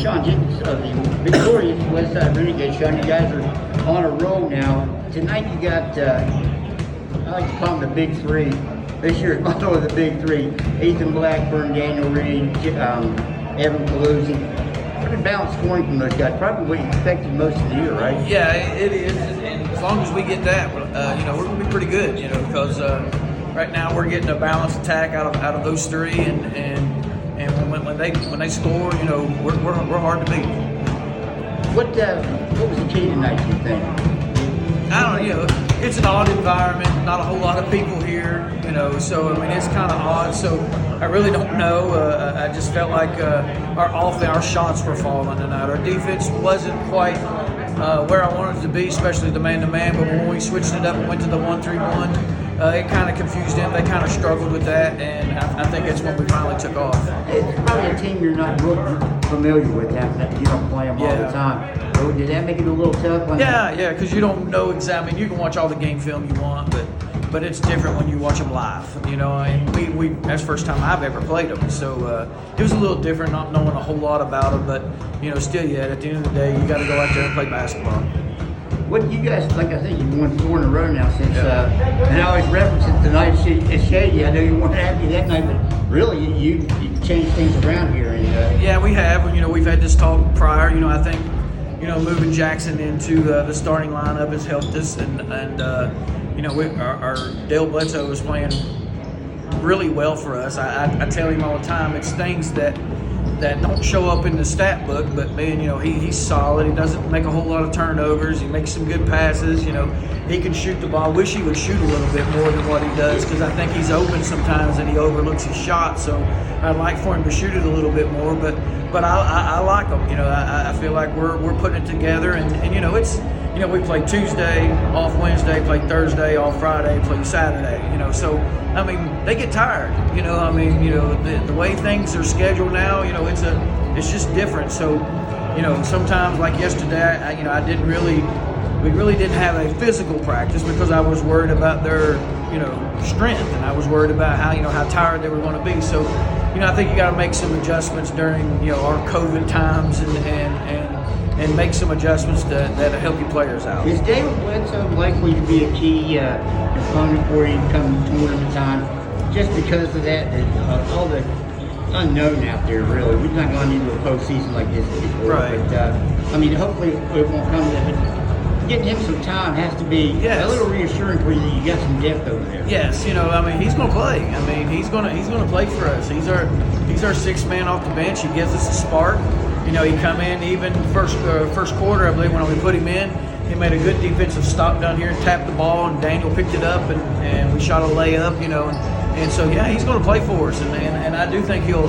Shawn Jenkins of the victorious Westside Renegades. Shawn, you guys are on a roll now. Tonight you got, I like to call them the big three. This year it's one of the big three. Ethan Blackburn, Daniel Reed, Evan Paluzzi. Pretty balanced scoring from those guys. Probably what you expected most of the year, right? Yeah, it is. And as long as we get that, we're going to be pretty good, because right now we're getting a balanced attack out of those three, and when they score, we're hard to beat. What was the key tonight, you think? I don't know, it's an odd environment, not a whole lot of people here, so it's kind of odd. So I really don't know. I just felt like our shots were falling tonight. Our defense wasn't quite where I wanted it to be, especially the man-to-man. But when we switched it up and went to the 1-3-1. It kind of confused them. They kind of struggled with that, and I think that's when we finally took off. It's probably a team you're not real familiar with, that you don't play them all the time. So did that make it a little tough? Yeah, because you don't know exactly. You can watch all the game film you want, but it's different when you watch them live. And we that's the first time I've ever played them, so it was a little different, not knowing a whole lot about them. But still, at the end of the day, you got to go out there and play basketball. What you guys, like I said, you've won 4 in a row now since, and I always reference it tonight. It's shady. I know you weren't happy that night, but really, you changed things around here. And yeah, we have. We've had this talk prior. I think, moving Jackson into the starting lineup has helped us, and our Dale Bledsoe was playing really well for us. I tell him all the time, it's things that don't show up in the stat book, but man, he's solid. He doesn't make a whole lot of turnovers. He makes some good passes. He can shoot the ball. Wish he would shoot a little bit more than what he does, because I think he's open sometimes and he overlooks his shot. So I'd like for him to shoot it a little bit more. But I like him. I feel like we're putting it together, and it's. We play Tuesday, off Wednesday, play Thursday, off Friday, play Saturday. So they get tired. The way things are scheduled now, it's just different. So, sometimes like yesterday, we really didn't have a physical practice because I was worried about their, strength, and I was worried about how tired they were going to be. So, I think you got to make some adjustments during, our COVID times and make some adjustments that'll help your players out. Is David Bledsoe likely to be a key component for you come tournament time, just because of that, all the unknown out there, really? We're not going into a postseason like this before. Right. But, hopefully it won't come to that. But getting him some time has to be a little reassuring for you that you got some depth over there. Yes, he's going to play. He's going to play for us. He's our sixth man off the bench. He gives us a spark. He come in even first quarter, I believe, when we put him in. He made a good defensive stop down here and tapped the ball, and Daniel picked it up, and we shot a layup, and so he's going to play for us, and I do think he'll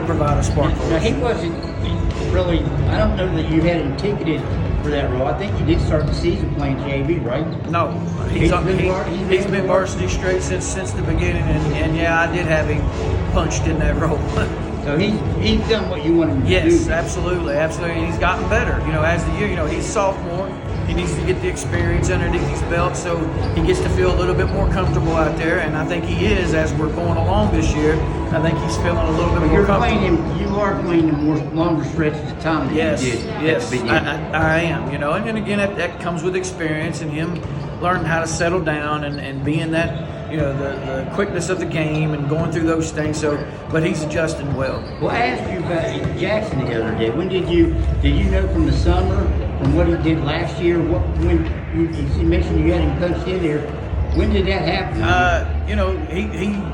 provide a spark for us. Now he wasn't really. I don't know that you had him ticketed for that role. I think he did start the season playing JV, right? No, he's been varsity straight since the beginning, and I did have him punched in that role. So he's done what you want him to do. Yes, absolutely. He's gotten better. As the year, he's sophomore. He needs to get the experience underneath his belt, so he gets to feel a little bit more comfortable out there. And I think he is as we're going along this year. I think he's feeling a little bit more comfortable. You are playing him more longer stretches of time than you did. Yes, I am. And again, that comes with experience and him learning how to settle down and being that. The quickness of the game and going through those things. But he's adjusting well. Well, I asked you about Jackson the other day. When did you know from the summer, from what he did last year? When you mentioned you had him coached in there, when did that happen?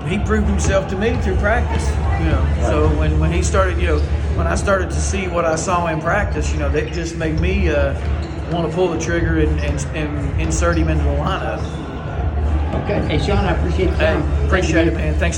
He proved himself to me through practice. Right. So when he started, when I started to see what I saw in practice, that just made me want to pull the trigger and insert him into the lineup. Okay. Hey, Shawn, I appreciate the time. Appreciate it, man. Thanks.